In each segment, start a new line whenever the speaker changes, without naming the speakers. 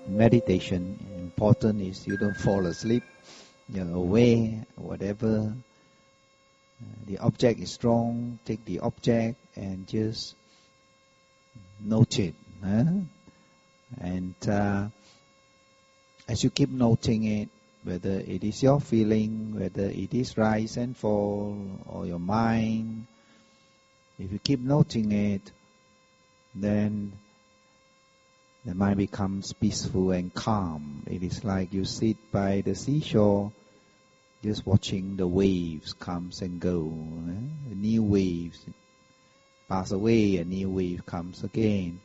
Meditation, important is you don't fall asleep. You're aware, whatever. The object is strong, take the object and just note it. And as you keep noting it, whether it is your feeling, whether it is rise and fall, or your mind, if you keep noting it, then the mind becomes peaceful and calm. It is like you sit by the seashore, just watching the waves comes and go. New waves pass away, a new wave comes again.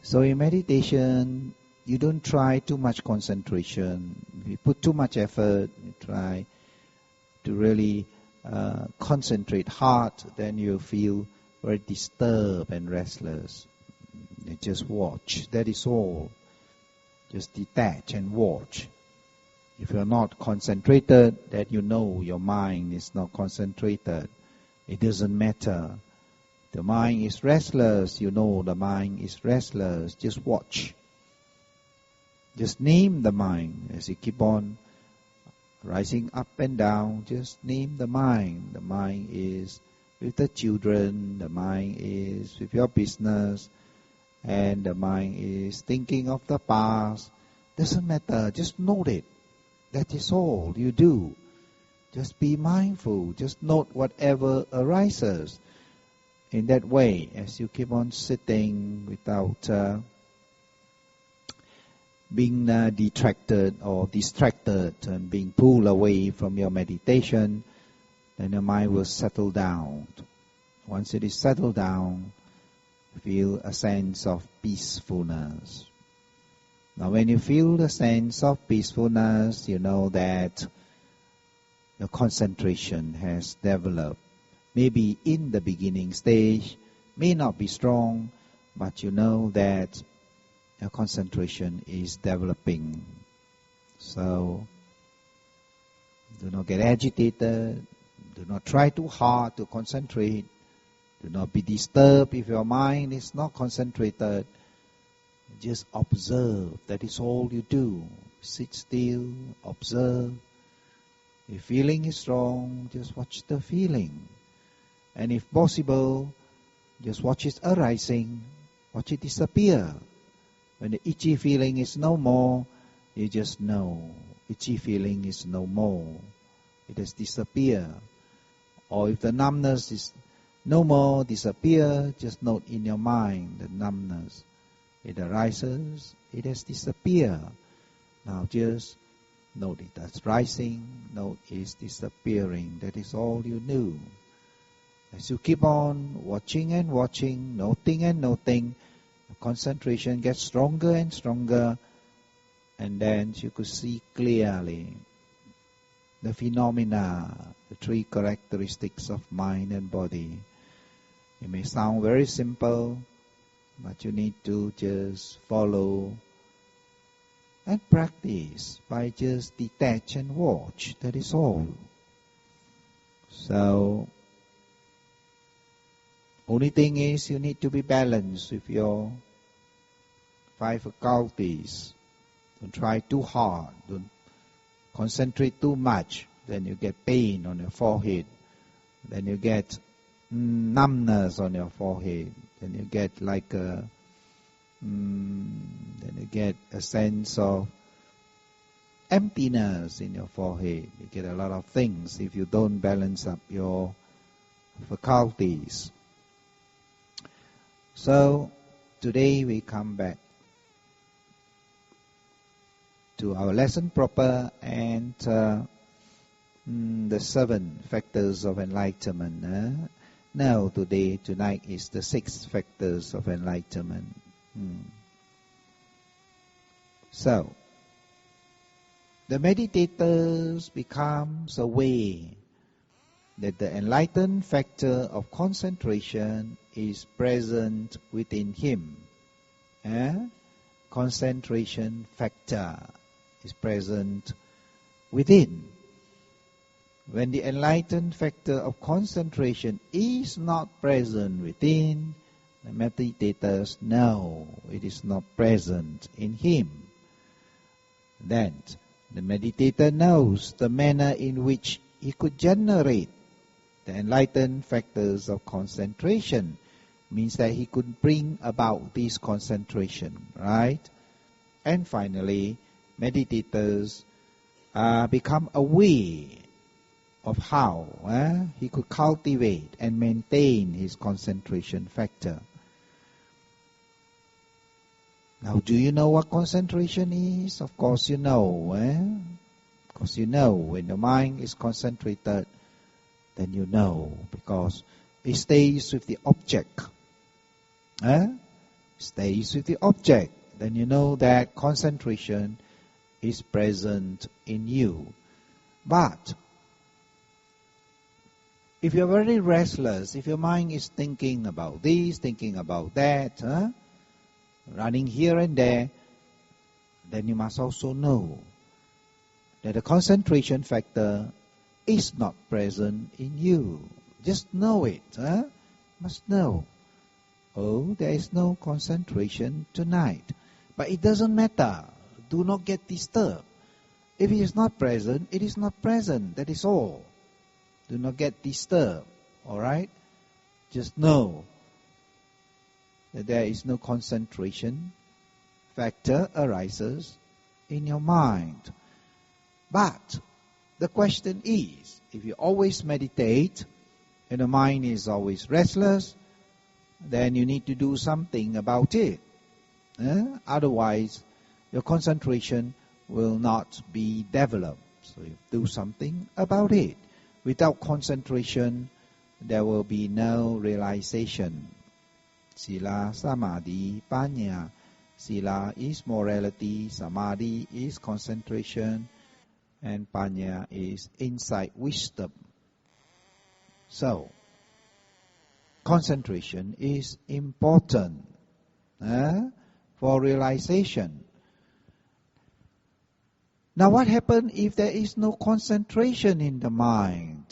So in meditation, you don't try too much concentration. If you put too much effort, you try to really concentrate hard, then you feel very disturbed and restless. You just watch, that is all. Just detach and watch. If you're not concentrated, that you know your mind is not concentrated. It doesn't matter. The mind is restless, you know the mind is restless. Just watch. Just name the mind as you keep on rising up and down. Just name the mind. The mind is with the children. The mind is with your business. And the mind is thinking of the past. Doesn't matter. Just note it. That is all you do. Just be mindful. Just note whatever arises. In that way, as you keep on sitting without being detracted or distracted and being pulled away from your meditation, then your mind will settle down. Once it is settled down, feel a sense of peacefulness. Now when you feel the sense of peacefulness, you know that your concentration has developed. Maybe in the beginning stage, may not be strong, but you know that your concentration is developing. So, do not get agitated, do not try too hard to concentrate, do not be disturbed if your mind is not concentrated. Just observe, that is all you do. Sit still, observe. If feeling is strong, just watch the feeling. And if possible, just watch it arising, watch it disappear. When the itchy feeling is no more, you just know itchy feeling is no more. It has disappeared. Or if the numbness is no more, disappear, just note in your mind the numbness. It arises, it has disappeared. Now just note it as rising, note it is disappearing. That is all you do. As you keep on watching and watching, noting and noting, the concentration gets stronger and stronger, and then you could see clearly the phenomena, the three characteristics of mind and body. It may sound very simple, but you need to just follow and practice by just detach and watch. That is all. So, only thing is you need to be balanced with your five faculties. Don't try too hard. Don't concentrate too much. Then you get pain on your forehead. Then you get numbness on your forehead. Then you get like then you get a sense of emptiness in your forehead. You get a lot of things if you don't balance up your faculties. So today we come back to our lesson proper and the 7 factors of enlightenment. Now tonight is the 6 factors of enlightenment. So, the meditators becomes aware that the enlightened factor of concentration is present within him. Concentration factor is present within. When the enlightened factor of concentration is not present within, The meditators know it is not present in him. Then the meditator knows the manner in which he could generate the enlightened factors of concentration. Means that he could bring about this concentration, right? And finally, meditators become aware of how he could cultivate and maintain his concentration factor. Now, do you know what concentration is? Of course you know. Of course you know. When the mind is concentrated, then you know, because it stays with the object. Stays with the object. Then you know that concentration is present in you. But if you're very restless, if your mind is thinking about this, thinking about that, running here and there, then you must also know that the concentration factor is not present in you. Just know it. Must know. Oh, there is no concentration tonight. But it doesn't matter. Do not get disturbed. If it is not present, it is not present. That is all. Do not get disturbed. Alright? Just know that there is no concentration factor arises in your mind. But the question is, if you always meditate and the mind is always restless, then you need to do something about it. Otherwise, your concentration will not be developed. So you do something about it. Without concentration, there will be no realization. Sila, Samadhi, Panya. Sila is morality, Samadhi is concentration, and Panya is insight, wisdom. So, concentration is important for realization. Now what happens if there is no concentration in the mind?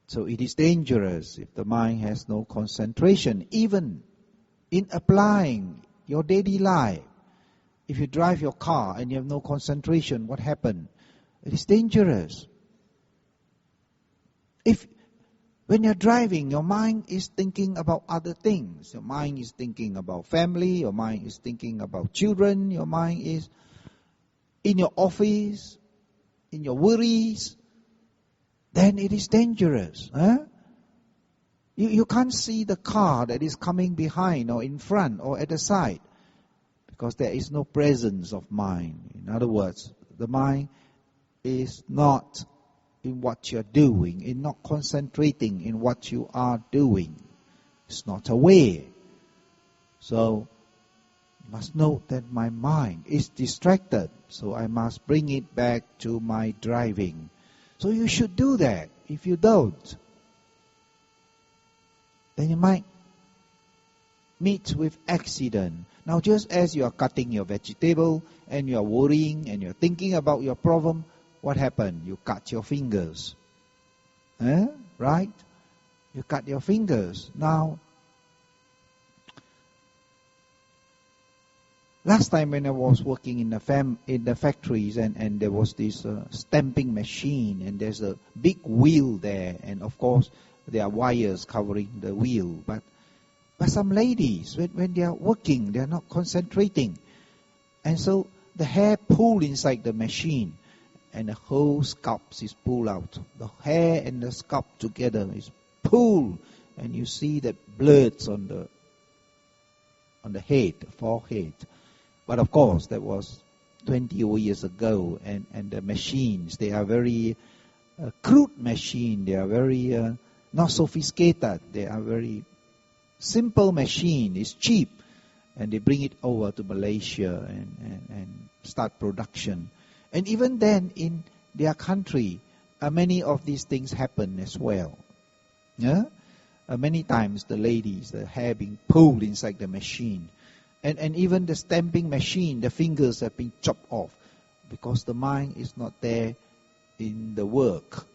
So it is dangerous if the mind has no concentration, even in applying your daily life. If you drive your car and you have no concentration, what happens? It is dangerous. If when you're driving, your mind is thinking about other things. Your mind is thinking about family, your mind is thinking about children, your mind is in your office, in your worries, then it is dangerous. You can't see the car that is coming behind or in front or at the side because there is no presence of mind. In other words, the mind is not in what you're doing, in not concentrating in what you are doing. It's not aware. So, you must note that my mind is distracted, so I must bring it back to my driving. So you should do that. If you don't, then you might meet with accident. Now just as you are cutting your vegetable and you are worrying and you're thinking about your problem, what happened? You cut your fingers. Right? You cut your fingers. Now, last time when I was working in the factories and there was this stamping machine and there's a big wheel there and of course there are wires covering the wheel. But some ladies, when they are working, they are not concentrating. And so the hair pulled inside the machine and the whole scalp is pulled out. The hair and the scalp together is pulled and you see the bloods on the head, the forehead. But of course, that was 20 years ago, and the machines, they are very crude machine. They are very not sophisticated. They are very simple machine. It's cheap, and they bring it over to Malaysia and start production. And even then, in their country, many of these things happen as well. Many times, the ladies, the hair being pulled inside the machine. And even the stamping machine, the fingers have been chopped off because the mind is not there in the work.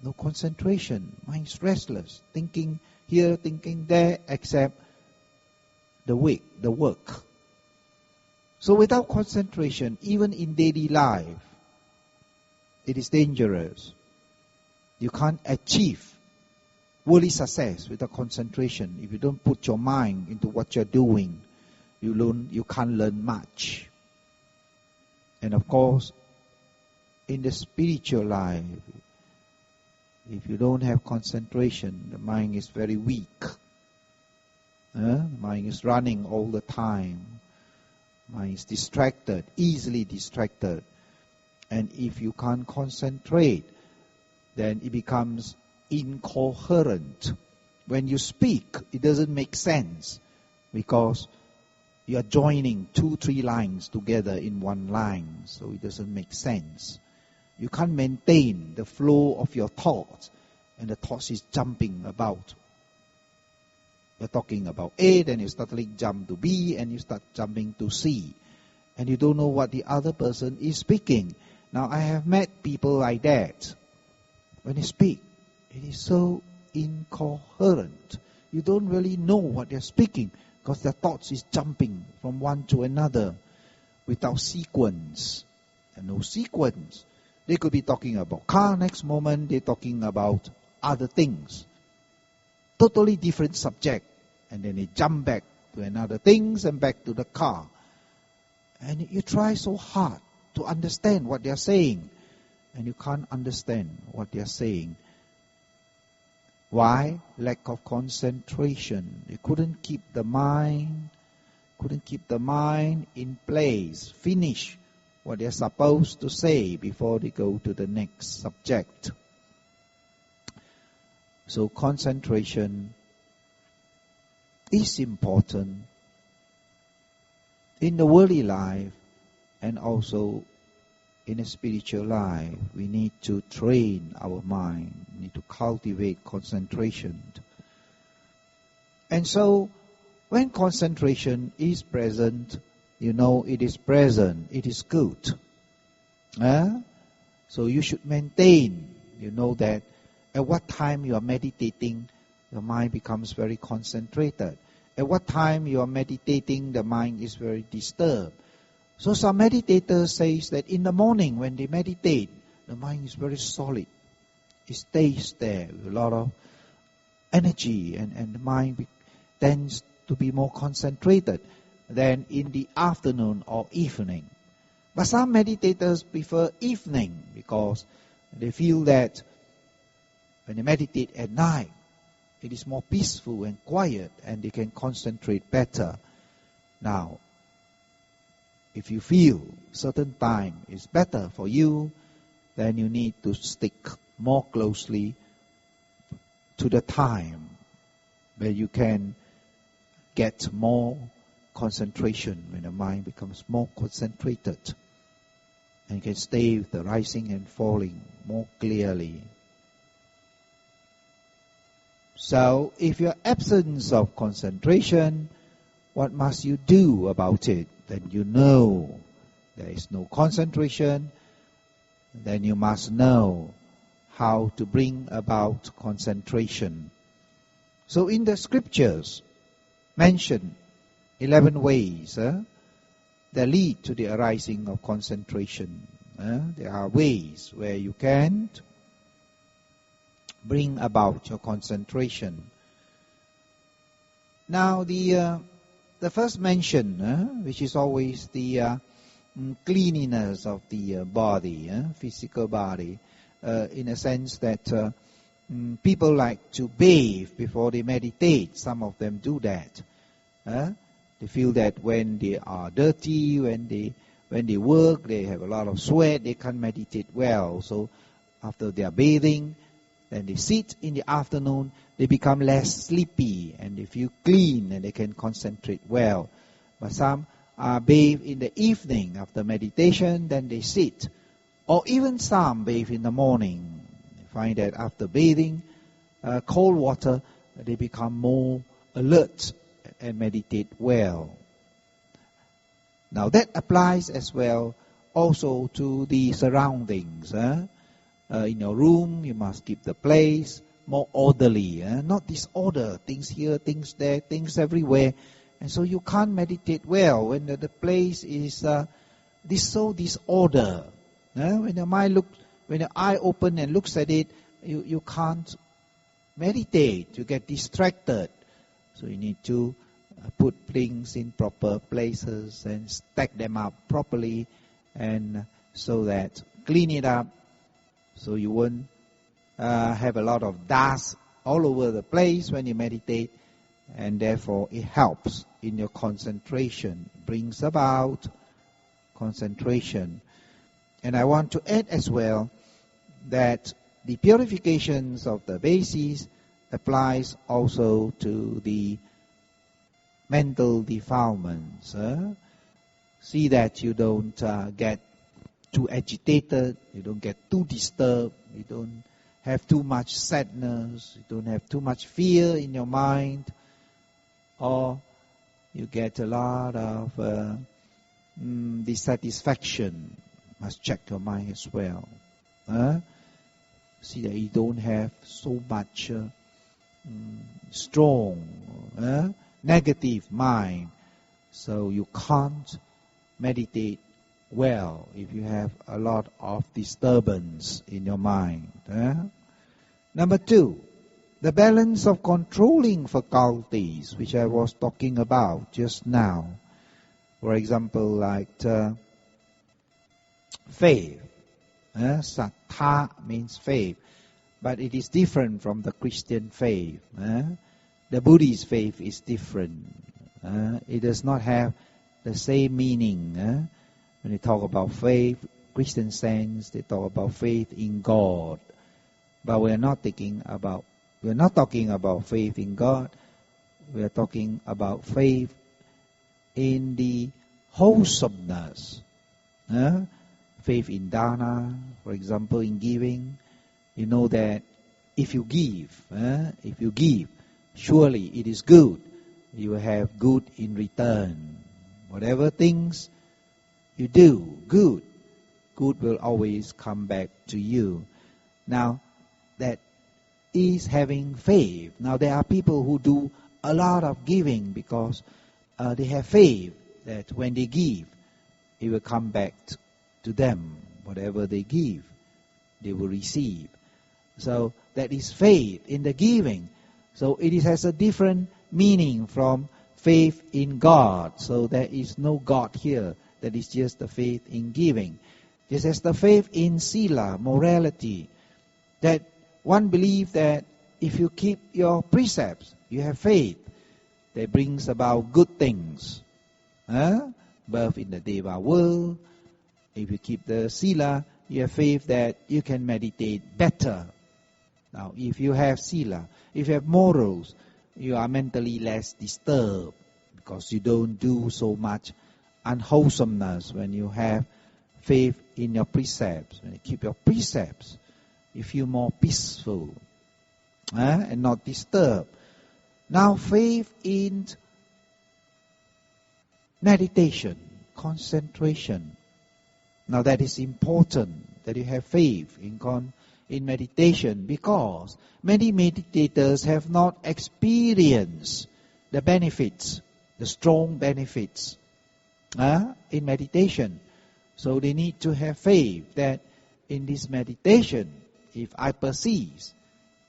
No concentration. Mind is restless, thinking here, thinking there, except the work. So without concentration, even in daily life, it is dangerous. You can't achieve worldly success without concentration. If you don't put your mind into what you're doing, you can't learn much. And of course, in the spiritual life, if you don't have concentration, the mind is very weak. The mind is running all the time. Mind is distracted, easily distracted. And if you can't concentrate, then it becomes incoherent. When you speak, it doesn't make sense because you are joining 2-3 lines together in one line, so it doesn't make sense. You can't maintain the flow of your thoughts, and the thoughts is jumping about. You're talking about A, then you suddenly jump to B, and you start jumping to C. And you don't know what the other person is speaking. Now, I have met people like that. When they speak, it is so incoherent. You don't really know what they're speaking because their thoughts is jumping from one to another without sequence. And no sequence. They could be talking about car, next moment they're talking about other things. Totally different subject. And then they jump back to another things and back to the car. And you try so hard to understand what they're saying. And you can't understand what they're saying. Why? Lack of concentration. They couldn't keep the mind in place, finish what they're supposed to say before they go to the next subject. So concentration is important in the worldly life and also in a spiritual life. We need to train our mind, we need to cultivate concentration. And so when concentration is present, you know it is present, it is good. So you should maintain, you know that at what time you are meditating, your mind becomes very concentrated. At what time you are meditating, the mind is very disturbed. So some meditators say that in the morning when they meditate, the mind is very solid. It stays there with a lot of energy and the mind tends to be more concentrated than in the afternoon or evening. But some meditators prefer evening because they feel that when they meditate at night, it is more peaceful and quiet and they can concentrate better. Now, if you feel certain time is better for you, then you need to stick more closely to the time where you can get more concentration, when the mind becomes more concentrated and can stay with the rising and falling more clearly. So, if your absence of concentration, what must you do about it? Then you know there is no concentration, then you must know how to bring about concentration. So in the scriptures, mention 11 ways that lead to the arising of concentration. There are ways where you can bring about your concentration. Now the first mention, which is always the cleanliness of the body, physical body, in a sense that people like to bathe before they meditate. Some of them do that. They feel that when they are dirty, when they work, they have a lot of sweat, they can't meditate well. So after they are bathing, then they sit in the afternoon, they become less sleepy and they feel clean and they can concentrate well. But some are bathed in the evening after meditation, then they sit. Or even some bathe in the morning. They find that after bathing cold water, they become more alert and meditate well. Now that applies as well also to the surroundings. In your room, you must keep the place more orderly, not disorder, things here, things there, things everywhere. And so you can't meditate well when the place is so disorder. When your mind looks, when your eye open and looks at it, you can't meditate, you get distracted. So you need to put things in proper places and stack them up properly, and so that clean it up so you won't have a lot of dust all over the place when you meditate, and therefore it helps in your concentration, brings about concentration. And I want to add as well that the purifications of the bases applies also to the mental defilements. See that you don't get too agitated, you don't get too disturbed, you don't have too much sadness, you don't have too much fear in your mind, or you get a lot of dissatisfaction. Must check your mind as well. See that you don't have so much strong negative mind, so you can't meditate well if you have a lot of disturbance in your mind. Number 2, the balance of controlling faculties, which I was talking about just now. For example, like faith. Sattha means faith, but it is different from the Christian faith. The Buddhist faith is different. It does not have the same meaning. When they talk about faith, Christian sense, they talk about faith in God. But we are not talking about faith in God. We are talking about faith in the wholesomeness. Faith in dana, for example, in giving. You know that if you give, surely it is good. You will have good in return. Whatever things you do, good will always come back to you. Now, that is having faith. Now, there are people who do a lot of giving because they have faith that when they give, it will come back to them. Whatever they give, they will receive. So that is faith in the giving. So it has a different meaning from faith in God. So there is no God here. That is just the faith in giving. Just as the faith in sila, morality, that one believes that if you keep your precepts, you have faith that brings about good things. Birth in the Deva world. If you keep the sila, you have faith that you can meditate better. Now, if you have sila, if you have morals, you are mentally less disturbed because you don't do so much unwholesomeness. When you have faith in your precepts, when you keep your precepts, you feel more peaceful and not disturbed. Now, faith in meditation, concentration. Now, that is important that you have faith in meditation, because many meditators have not experienced the benefits, the strong benefits in meditation. So they need to have faith that in this meditation, if I persist,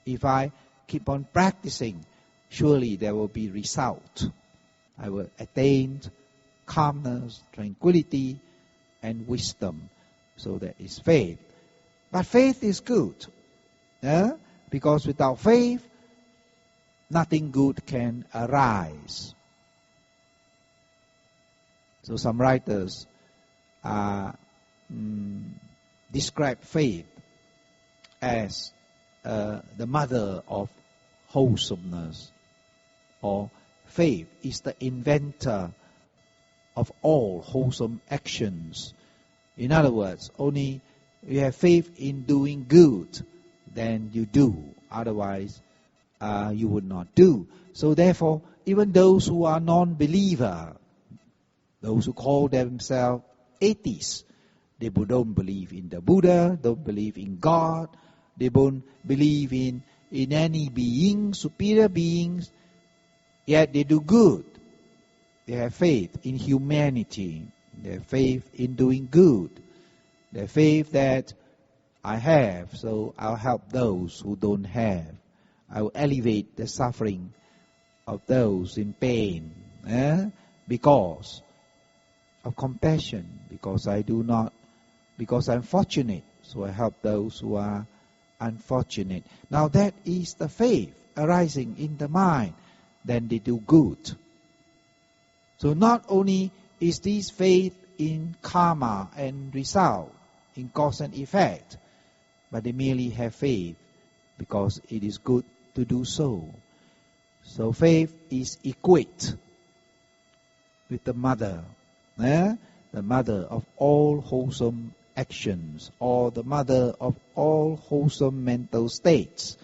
if I keep on practicing, surely there will be result. I will attain calmness, tranquility, and wisdom. So that is faith. But faith is good. Because without faith, nothing good can arise. So some writers describe faith as the mother of wholesomeness, or faith is the inventor of all wholesome actions. In other words, only you have faith in doing good, then you do. Otherwise, you would not do. So therefore, even those who are non-believer, those who call themselves atheists, they don't believe in the Buddha, don't believe in God, they don't believe in in any being, superior beings, yet they do good. They have faith in humanity. They have faith in doing good. They have faith that I have, so I'll help those who don't have. I will alleviate the suffering of those in pain, because of compassion, because I'm fortunate, so I help those who are unfortunate. Now that is the faith arising in the mind. Then they do good. So not only is this faith in karma and result, in cause and effect, but they merely have faith because it is good to do so. So faith is equate with the mother, the mother of all wholesome actions, or the mother of all wholesome mental states.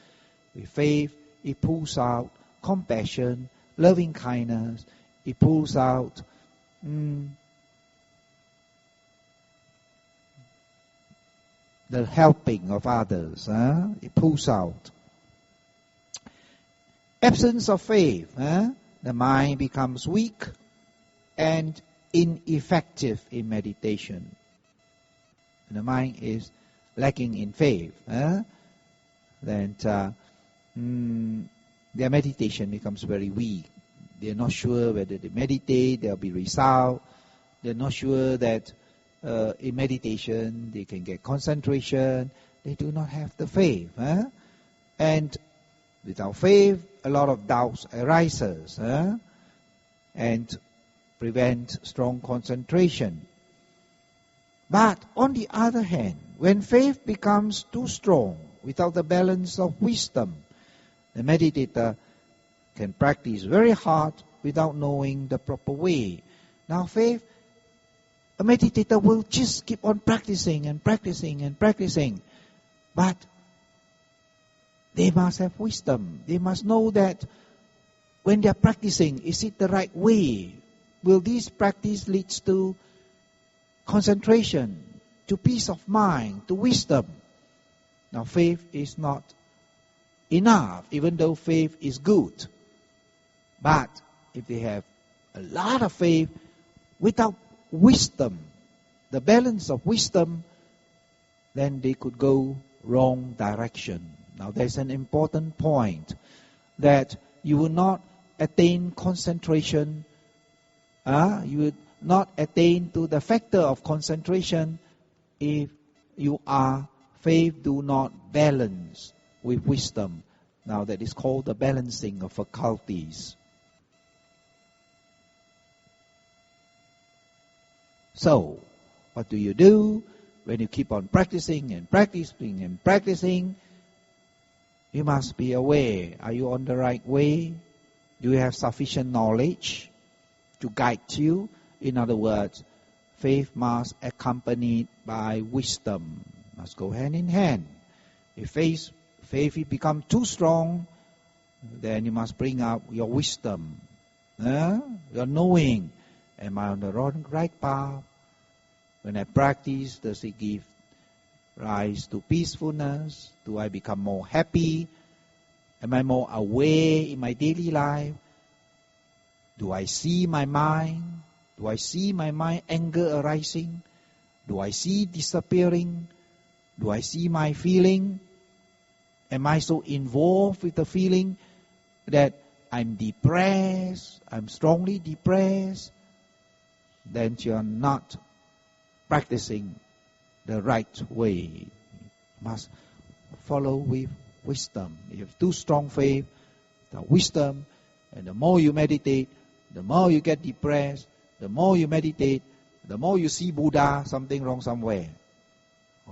With faith, it pulls out compassion, loving kindness, it pulls out the helping of others. It pulls out. Absence of faith, the mind becomes weak and ineffective in meditation. The mind is lacking in faith. Then their meditation becomes very weak. They're not sure whether they meditate, there'll be result. They're not sure that in meditation they can get concentration. They do not have the faith. And without faith, a lot of doubts arises and prevent strong concentration. But on the other hand, when faith becomes too strong, without the balance of wisdom, the meditator can practice very hard without knowing the proper way. Now faith, a meditator will just keep on practicing and practicing and practicing. But they must have wisdom. They must know that when they are practicing, is it the right way? Will this practice lead to concentration, to peace of mind, to wisdom? Now faith is not enough, even though faith is good. But if they have a lot of faith without wisdom, the balance of wisdom, then they could go wrong direction. Now there's an important point, that you will not attain concentration, you will not attain to the factor of concentration if your faith do not balance with wisdom. Now that is called the balancing of faculties. So, what do you do when you keep on practicing and practicing and practicing? You must be aware. Are you on the right way? Do you have sufficient knowledge to guide you? In other words, faith must accompanied by wisdom. Must go hand in hand. If faith becomes too strong, then you must bring out your wisdom. Your knowing. Am I on the right path? When I practice, does it give rise to peacefulness? Do I become more happy? Am I more aware in my daily life? Do I see my mind? Do I see my mind anger arising? Do I see disappearing? Do I see my feeling? Am I so involved with the feeling that I'm depressed, I'm strongly depressed? Then you are not practicing the right way. You must follow with wisdom. If you have too strong faith, the wisdom, and the more you meditate, the more you get depressed, the more you meditate, the more you see Buddha, something wrong somewhere.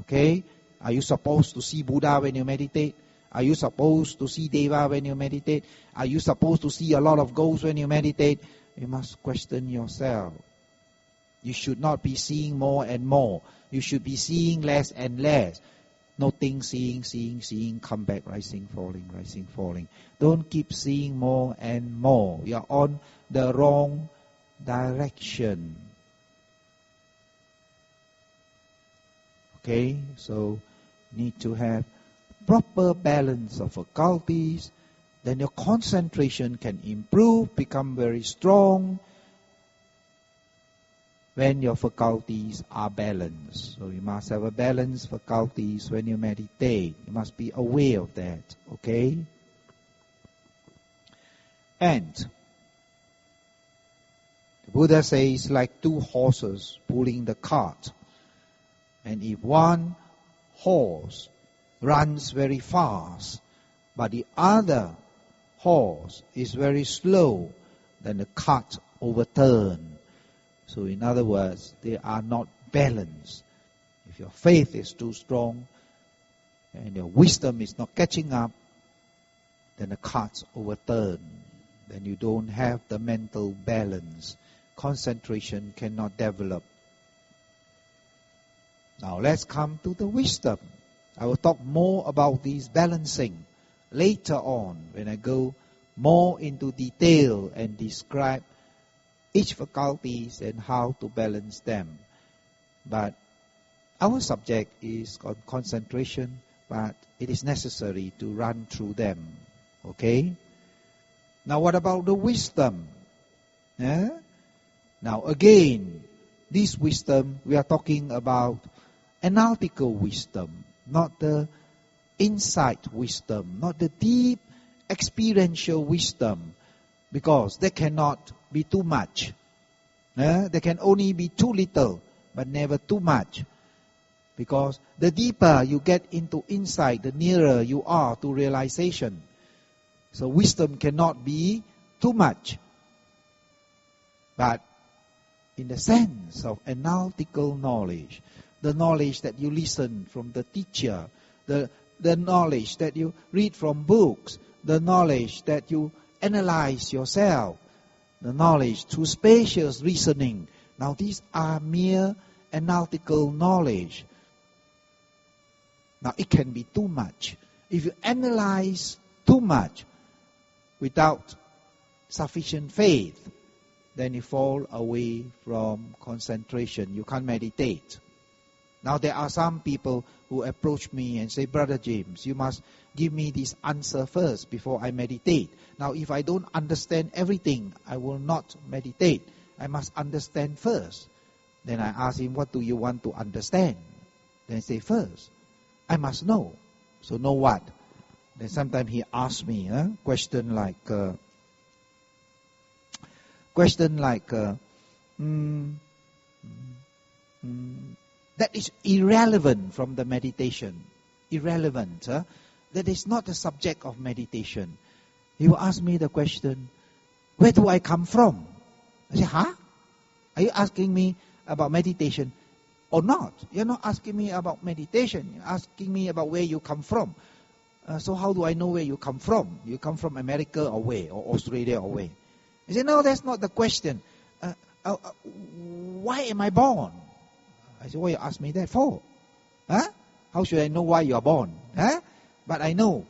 Okay? Are you supposed to see Buddha when you meditate? Are you supposed to see Deva when you meditate? Are you supposed to see a lot of ghosts when you meditate? You must question yourself. You should not be seeing more and more. You should be seeing less and less. Nothing, seeing, come back, rising, falling. Don't keep seeing more and more. You are on the wrong direction. Okay, so need to have proper balance of faculties, then your concentration can improve, become very strong when your faculties are balanced. So you must have a balanced faculties when you meditate. You must be aware of that, okay? And the Buddha says like two horses pulling the cart. And if one horse runs very fast, but the other horse is very slow, then the cart overturns. So in other words, they are not balanced. If your faith is too strong and your wisdom is not catching up, then the carts overturn. Then you don't have the mental balance. Concentration cannot develop. Now let's come to the wisdom. I will talk more about this balancing later on when I go more into detail and describe each faculties and how to balance them. But our subject is on concentration, but it is necessary to run through them. Okay? Now what about the wisdom? Now again, this wisdom, we are talking about analytical wisdom, not the insight wisdom, not the deep experiential wisdom, because they cannot be too much. They can only be too little, but never too much. Because the deeper you get into insight, the nearer you are to realization. So wisdom cannot be too much. But in the sense of analytical knowledge, the knowledge that you listen from the teacher, the knowledge that you read from books, the knowledge that you analyze yourself, the knowledge through spacious reasoning. Now these are mere analytical knowledge. Now it can be too much. If you analyze too much without sufficient faith, then you fall away from concentration. You can't meditate. Now there are some people who approach me and say, Brother James, you must give me this answer first before I meditate. Now if I don't understand everything, I will not meditate. I must understand first. Then I ask him, what do you want to understand? Then I say, first, I must know. So know what? Then sometimes he asks me question like, that is irrelevant from the meditation. Irrelevant. That is not the subject of meditation. He will ask me the question, where do I come from? I say, huh? Are you asking me about meditation or not? You're not asking me about meditation. You're asking me about where you come from. So how do I know where you come from? You come from America or where? Or Australia or where? He said, no, that's not the question. Why am I born? I said, why you ask me that for? How should I know why you are born? But I know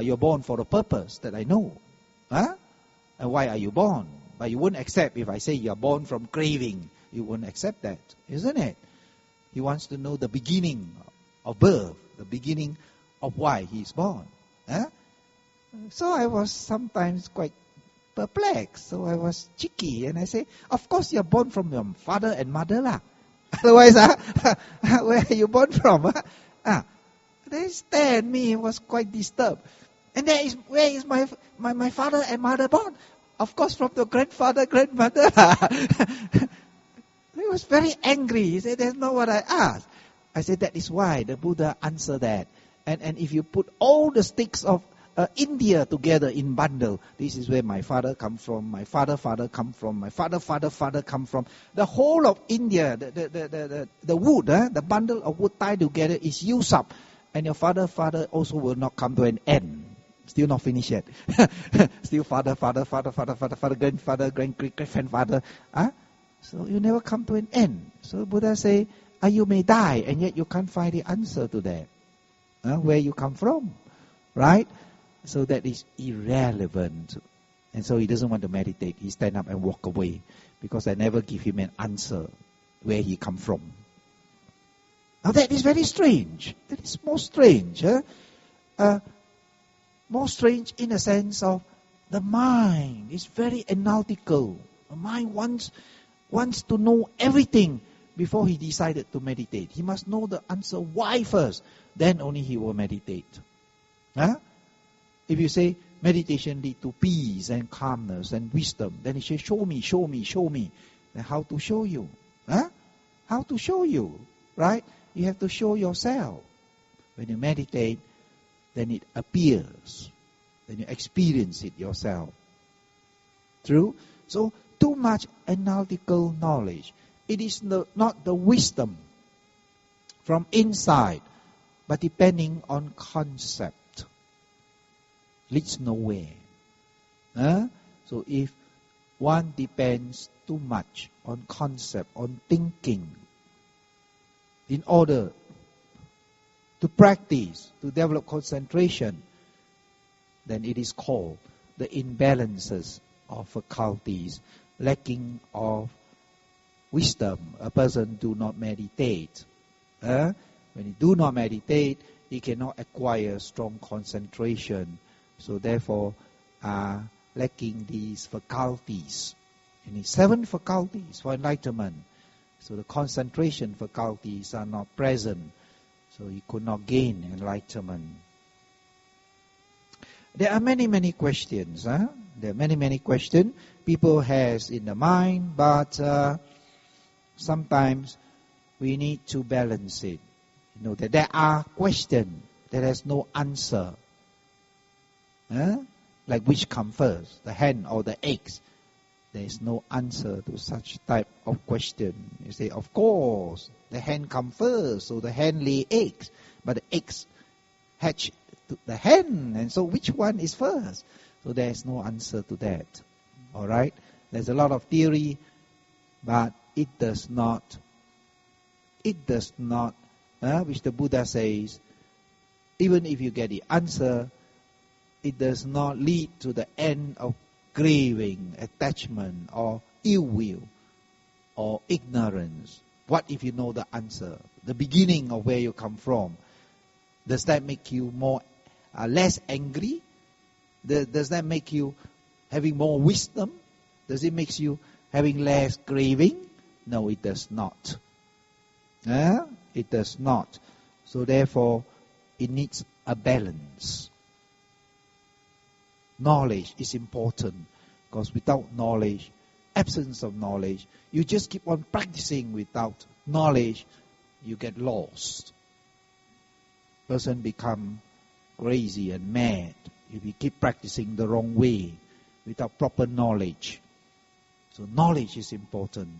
you're born for a purpose that I know. And why are you born? But you wouldn't accept if I say you are born from craving. You wouldn't accept that, isn't it? He wants to know the beginning of birth, the beginning of why he is born. So I was sometimes quite perplexed. So I was cheeky and I say, of course you're born from your father and mother lah. Otherwise, where are you born from? They stare at me, was quite disturbed. And where is my father and mother born? Of course from the grandfather, grandmother. He was very angry. He said, that's not what I asked. I said, that is why the Buddha answered that. And if you put all the sticks of India together in bundle, this is where my father come from, my father come from, my father come from. The whole of India, the wood, the bundle of wood tied together is used up. And your father also will not come to an end. Still not finished yet. Still father, grandfather, great-grandfather. So you never come to an end. So Buddha say, you may die, and yet you can't find the answer to that. Where you come from, right? So that is irrelevant. And so he doesn't want to meditate. He stand up and walk away because I never give him an answer where he come from. Now that is very strange. That is most strange. more strange in a sense of the mind is very analytical. The mind wants to know everything before he decided to meditate. He must know the answer why first, then only he will meditate. Huh? If you say meditation lead to peace and calmness and wisdom, then he says, show me, show me, show me. Then how to show you? Huh? How to show you? Right? You have to show yourself. When you meditate, then it appears. Then you experience it yourself. True? So, too much analytical knowledge. It is not the wisdom from inside, but depending on concept. Leads nowhere. So if one depends too much on concept, on thinking, in order to practice, to develop concentration, then it is called the imbalances of faculties, lacking of wisdom. A person do not meditate. When he do not meditate, he cannot acquire strong concentration. So therefore, lacking these faculties. You need 7 faculties for enlightenment. So the concentration faculties are not present. So you could not gain enlightenment. There are many questions. There are many questions people has in the mind, but sometimes we need to balance it. You know that there are questions that has no answer. Like which comes first, the hen or the eggs? There is no answer to such type of question. You say, of course, the hen comes first, so the hen lay eggs, but the eggs hatch to the hen, and so which one is first? So there is no answer to that. All right, there's a lot of theory, but it does not, which the Buddha says, even if you get the answer, it does not lead to the end of craving, attachment, or ill will, or ignorance. What if you know the answer, the beginning of where you come from? Does that make you less angry? Does that make you having more wisdom? Does it make you having less craving? No, it does not. It does not. So therefore, it needs a balance. Knowledge is important, because without knowledge, absence of knowledge, you just keep on practicing without knowledge, you get lost. Person become crazy and mad if you keep practicing the wrong way without proper knowledge. So knowledge is important,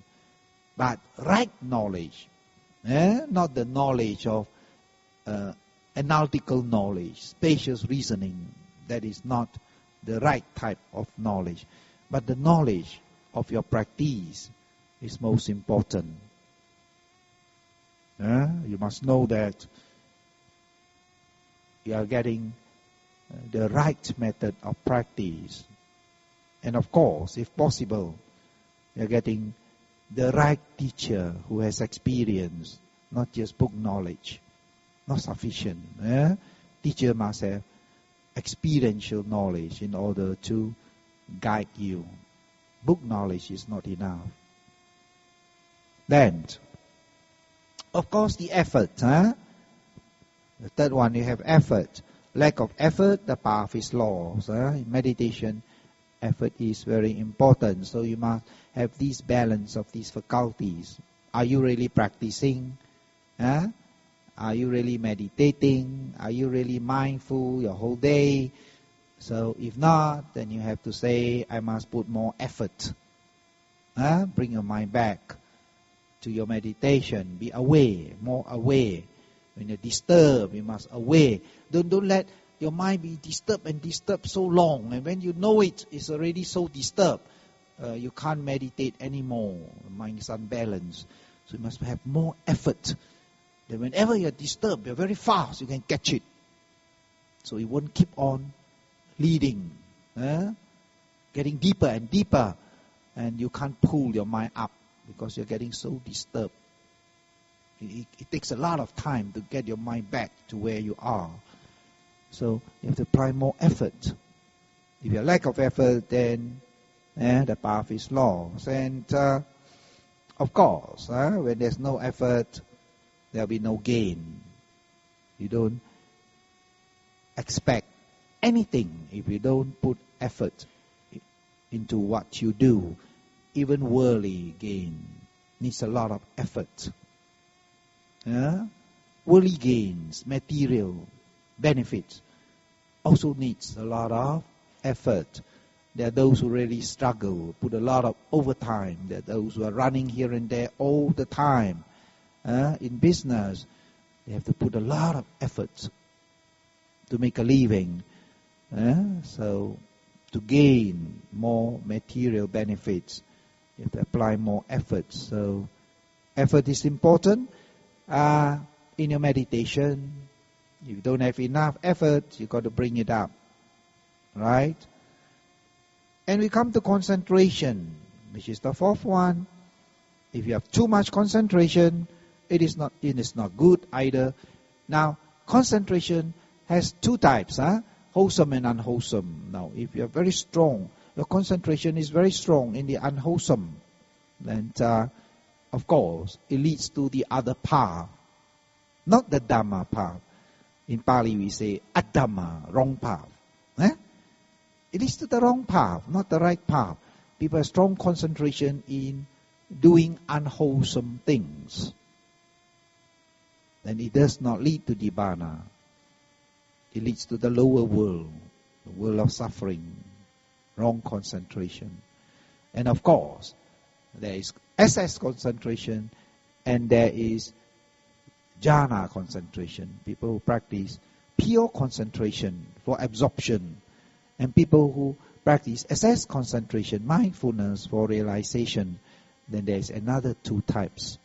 but right knowledge, not the knowledge of analytical knowledge, spacious reasoning. That is not the right type of knowledge. But the knowledge of your practice is most important. You must know that you are getting the right method of practice. And of course, if possible, you are getting the right teacher who has experience, not just book knowledge. Not sufficient. Teacher must have experiential knowledge in order to guide you. Book knowledge is not enough. Then, of course, the effort. The third one, you have effort. Lack of effort, the path is lost. In meditation, effort is very important. So you must have this balance of these faculties. Are you really practicing? Are you really meditating? Are you really mindful your whole day? So if not, then you have to say, I must put more effort. Bring your mind back to your meditation. Be aware, more aware. When you're disturbed, you must aware. Don't let your mind be disturbed so long. And when you know it's already so disturbed, you can't meditate anymore. The mind is unbalanced. So you must have more effort. Then whenever you're disturbed, you're very fast, you can catch it. So it won't keep on leading, getting deeper and deeper, and you can't pull your mind up because you're getting so disturbed. It takes a lot of time to get your mind back to where you are. So you have to apply more effort. If you have lack of effort, then the path is lost. And of course, when there's no effort, there'll be no gain. You don't expect anything if you don't put effort into what you do. Even worldly gain needs a lot of effort. Worldly gains, material benefits, also needs a lot of effort. There are those who really struggle, put a lot of overtime. There are those who are running here and there all the time. In business, they have to put a lot of effort to make a living. So to gain more material benefits, you have to apply more effort. So effort is important in your meditation. If you don't have enough effort, you've got to bring it up. Right? And we come to concentration, which is the fourth one. If you have too much concentration, it is not good either. Now, concentration has two types, wholesome and unwholesome. Now, if you are very strong, your concentration is very strong in the unwholesome, then of course, it leads to the other path, not the Dhamma path. In Pali we say Adhamma, wrong path. It leads to the wrong path, not the right path. People have strong concentration in doing unwholesome things. Then it does not lead to Nibbana. It leads to the lower world, the world of suffering, wrong concentration. And of course, there is excess concentration and there is jhana concentration. People who practice pure concentration for absorption. And people who practice excess concentration, mindfulness for realization, then there is another two types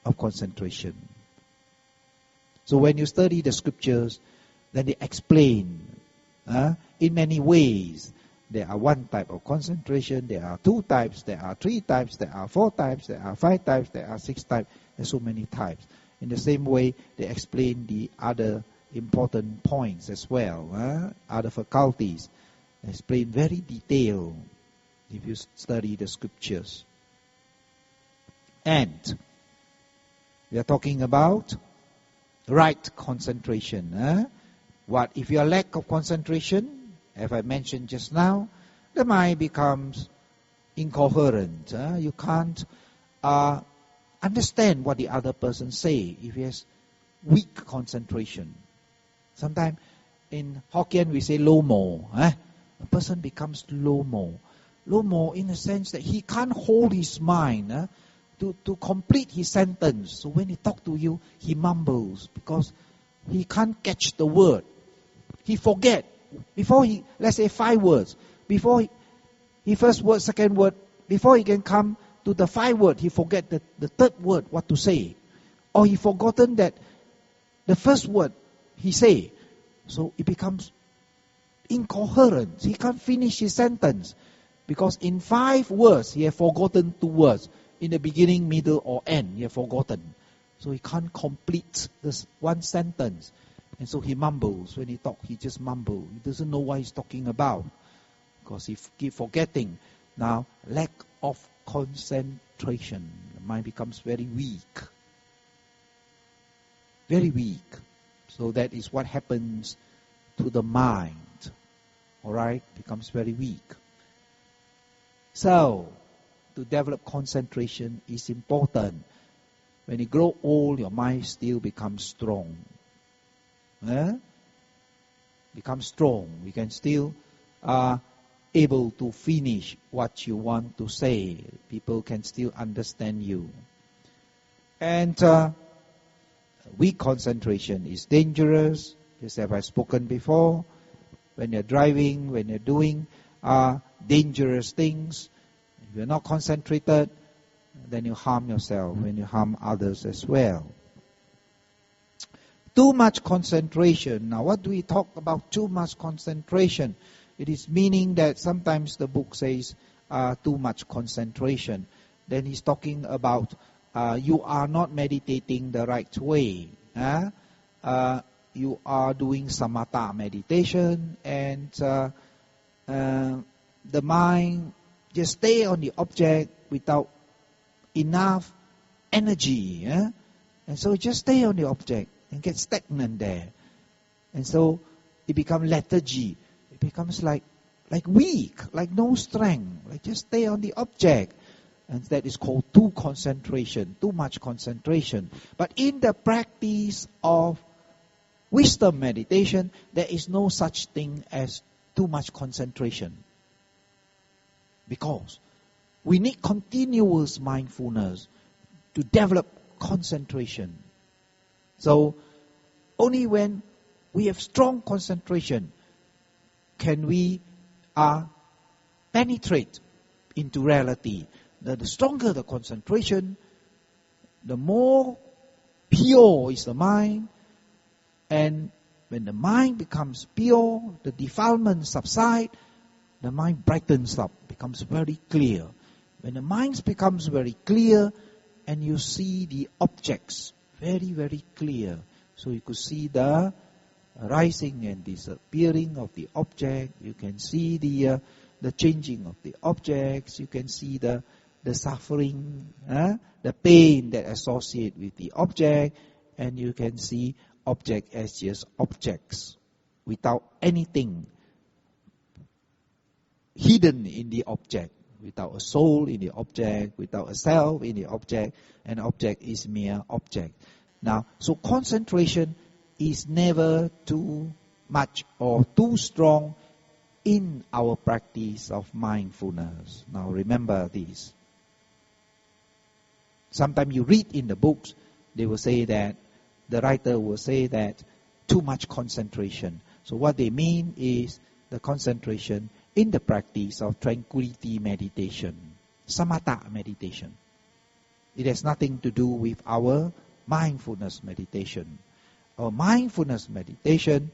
of concentration. So when you study the scriptures, then they explain in many ways. There are one type of concentration, there are two types, there are three types, there are four types, there are five types, there are six types. There are so many types. In the same way, they explain the other important points as well, other faculties. They explain very detailed if you study the scriptures. And we are talking about right concentration. What if you are lack of concentration? As I mentioned just now, the mind becomes incoherent. You can't understand what the other person say if he has weak concentration. Sometimes in Hokkien we say lo mo. A person becomes lo mo. Lo mo in the sense that he can't hold his mind to complete his sentence. So when he talk to you, he mumbles because he can't catch the word. He forget. Before he, let's say 5 words, before he first word, second word, before he can come to the 5 word, he forget the third word, what to say. Or he forgotten that the first word he say. So it becomes incoherent. He can't finish his sentence. Because in 5 words, he has forgotten 2 words. In the beginning, middle, or end, he has forgotten. So he can't complete this one sentence. And so he mumbles. When he talks, he just mumbles. He doesn't know what he's talking about. Because he keep forgetting. Now, lack of concentration. The mind becomes very weak. Very weak. So that is what happens to the mind. Alright? Becomes very weak. So, to develop concentration is important. When you grow old, your mind still becomes strong. Becomes strong. We can still able to finish what you want to say. People can still understand you. And weak concentration is dangerous. Just as I've spoken before. When you're driving, when you're doing dangerous things, if you're not concentrated, then you harm yourself when you harm others as well. Too much concentration. Now, what do we talk about too much concentration? It is meaning that sometimes the book says too much concentration. Then he's talking about you are not meditating the right way. you are doing samatha meditation and the mind just stay on the object without enough energy, and so just stay on the object and get stagnant there, and so it becomes lethargy. It becomes like weak, like no strength, like just stay on the object, and that is called too much concentration. But in the practice of wisdom meditation, there is no such thing as too much concentration, because we need continuous mindfulness to develop concentration. So only when we have strong concentration can we penetrate into reality. The stronger the concentration, the more pure is the mind. And when the mind becomes pure, the defilement subsides, the mind brightens up, becomes very clear. When the mind becomes very clear, and you see the objects very, very clear. So you could see the rising and disappearing of the object. You can see the changing of the objects. You can see the suffering, the pain that associate with the object, and you can see object as just objects without anything hidden in the object, without a soul in the object, without a self in the object. An object is mere object. Now, so concentration is never too much or too strong in our practice of mindfulness. Now remember this. Sometimes you read in the books, they will say that, the writer will say that too much concentration. So what they mean is the concentration in the practice of tranquility meditation, samatha meditation. It has nothing to do with our mindfulness meditation. Our mindfulness meditation,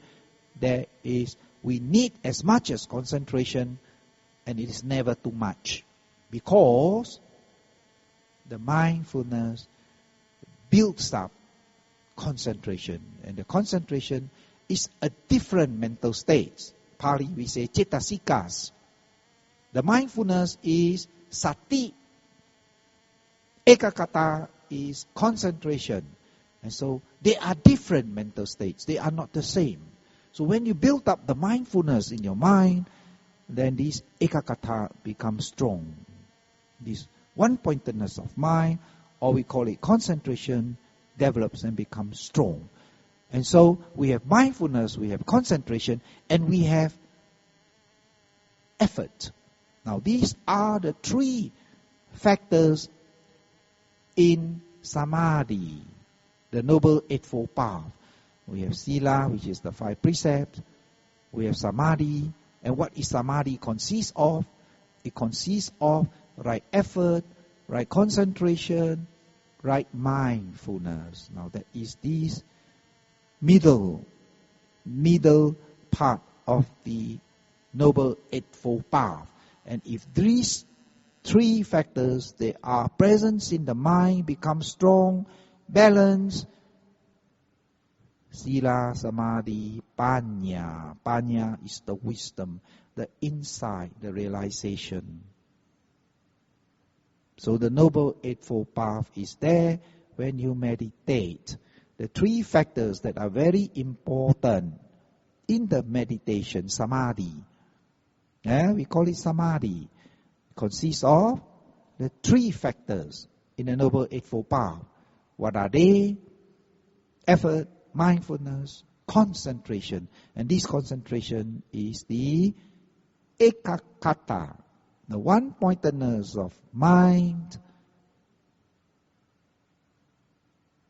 we need as much as concentration, and it is never too much, because the mindfulness builds up concentration, and the concentration is a different mental state. Pali we say cetasikas. The mindfulness is sati. Ekakata is concentration. And so they are different mental states. They are not the same. So when you build up the mindfulness in your mind, then this ekakata becomes strong. This one-pointedness of mind, or we call it concentration, develops and becomes strong. And so we have mindfulness, we have concentration, and we have effort. Now these are the three factors in samadhi, the Noble Eightfold Path. We have sila, which is the 5 precepts. We have samadhi. And what is samadhi consist of? It consists of right effort, right concentration, right mindfulness. Now that is this middle part of the Noble Eightfold Path. And if these 3 factors, they are present in the mind, become strong, balanced, sila, samadhi, panya. Panya is the wisdom, the insight, the realization. So the Noble Eightfold Path is there when you meditate. The 3 factors that are very important in the meditation, samadhi. We call it samadhi. It consists of the 3 factors in the Noble Eightfold Path. What are they? Effort, mindfulness, concentration. And this concentration is the ekakata, the one-pointedness of mind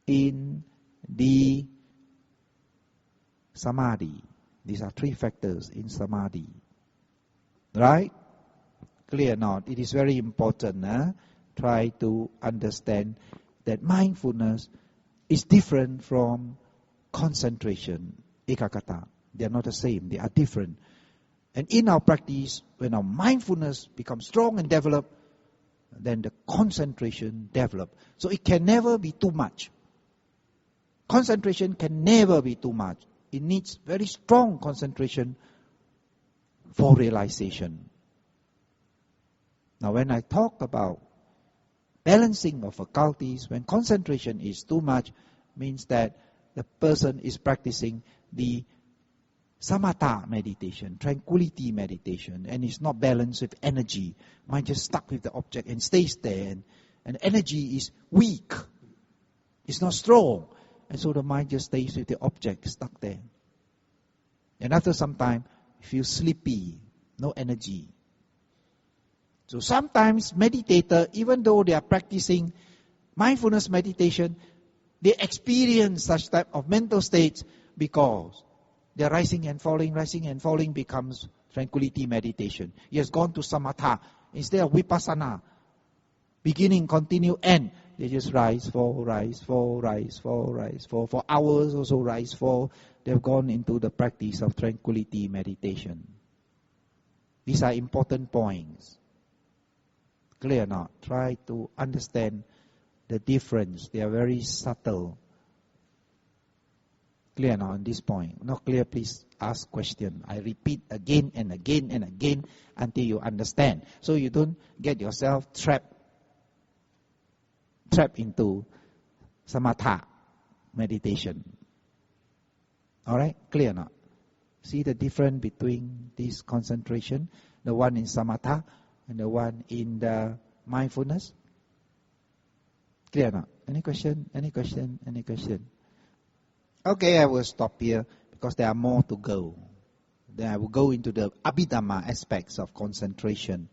in the samadhi. These are 3 factors in samadhi. Right? Clear not? It is very important. Try to understand that mindfulness is different from concentration, ekakata. They are not the same. They are different. And in our practice, when our mindfulness becomes strong and developed, then the concentration develops. So it can never be too much. Concentration can never be too much. It needs very strong concentration for realization. Now when I talk about balancing of faculties, when concentration is too much, means that the person is practicing the samatha meditation, tranquility meditation, and it's not balanced with energy. Mind just stuck with the object and stays there, and energy is weak. It's not strong. And so the mind just stays with the object, stuck there. And after some time, you feel sleepy, no energy. So sometimes meditators, even though they are practicing mindfulness meditation, they experience such type of mental states because their rising and falling becomes tranquility meditation. He has gone to samatha instead of vipassana. Beginning, continue, end. They just rise, fall, rise, fall, rise, fall, rise, fall. For hours also rise, fall. They've gone into the practice of tranquility meditation. These are important points. Clear or not? Try to understand the difference. They are very subtle. Clear now on this point? Not clear, please ask question. I repeat again and again and again until you understand. So you don't get yourself trapped into samatha meditation. Alright? Clear now? See the difference between this concentration, the one in samatha and the one in the mindfulness? Clear now? Any question? Any question? Any question? Okay, I will stop here because there are more to go. Then I will go into the Abhidhamma aspects of concentration.